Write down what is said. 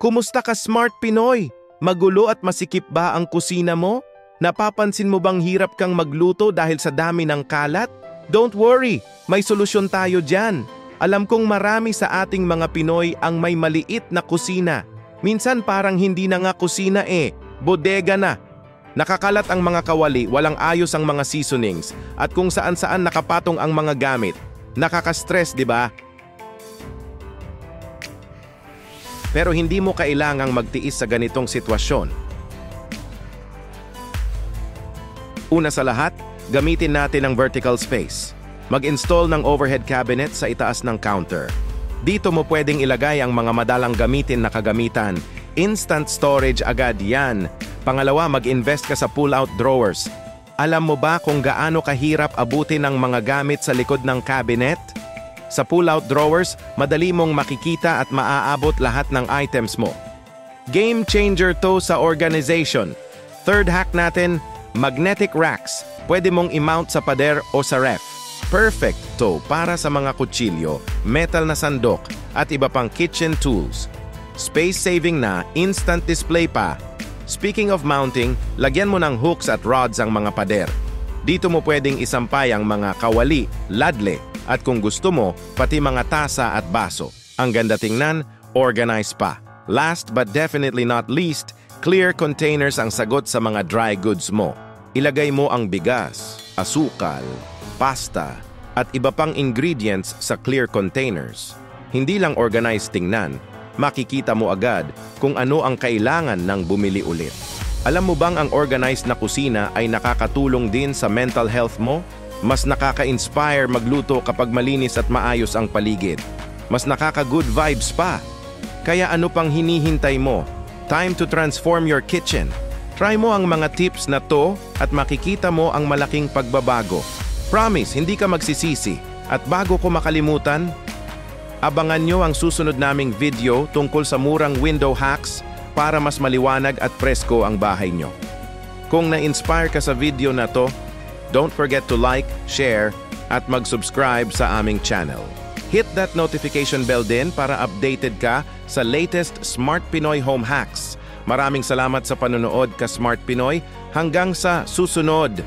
Kumusta ka, Smart Pinoy? Magulo at masikip ba ang kusina mo? Napapansin mo bang hirap kang magluto dahil sa dami ng kalat? Don't worry, may solusyon tayo dyan. Alam kong marami sa ating mga Pinoy ang may maliit na kusina. Minsan parang hindi na nga kusina bodega na. Nakakalat ang mga kawali, walang ayos ang mga seasonings, at kung saan-saan nakapatong ang mga gamit. Nakaka-stress, di ba? Pero hindi mo kailangang magtiis sa ganitong sitwasyon. Una sa lahat, gamitin natin ang vertical space. Mag-install ng overhead cabinet sa itaas ng counter. Dito mo pwedeng ilagay ang mga madalang gamitin na kagamitan. Instant storage agad yan. Pangalawa, mag-invest ka sa pull-out drawers. Alam mo ba kung gaano kahirap abutin ang mga gamit sa likod ng cabinet? Sa pull-out drawers, madali mong makikita at maaabot lahat ng items mo. Game changer to sa organization. Third hack natin, magnetic racks. Pwede mong i-mount sa pader o sa ref. Perfect to para sa mga kutsilyo, metal na sandok, at iba pang kitchen tools. Space-saving na, instant display pa. Speaking of mounting, lagyan mo ng hooks at rods ang mga pader. Dito mo pwedeng isampay ang mga kawali, ladle, at kung gusto mo, pati mga tasa at baso. Ang ganda tingnan, organized pa. Last but definitely not least, clear containers ang sagot sa mga dry goods mo. Ilagay mo ang bigas, asukal, pasta, at iba pang ingredients sa clear containers. Hindi lang organized tingnan, makikita mo agad kung ano ang kailangan ng bumili ulit. Alam mo bang ang organized na kusina ay nakakatulong din sa mental health mo? Mas nakaka-inspire magluto kapag malinis at maayos ang paligid. Mas nakaka-good vibes pa. Kaya ano pang hinihintay mo? Time to transform your kitchen. Try mo ang mga tips na to at makikita mo ang malaking pagbabago. Promise, hindi ka magsisisi. At bago ko makalimutan, abangan nyo ang susunod naming video tungkol sa murang window hacks para mas maliwanag at presko ang bahay nyo. Kung na-inspire ka sa video na to, don't forget to like, share, at mag-subscribe sa aming channel. Hit that notification bell din para updated ka sa latest Smart Pinoy Home Hacks. Maraming salamat sa panonood ka, Smart Pinoy. Hanggang sa susunod!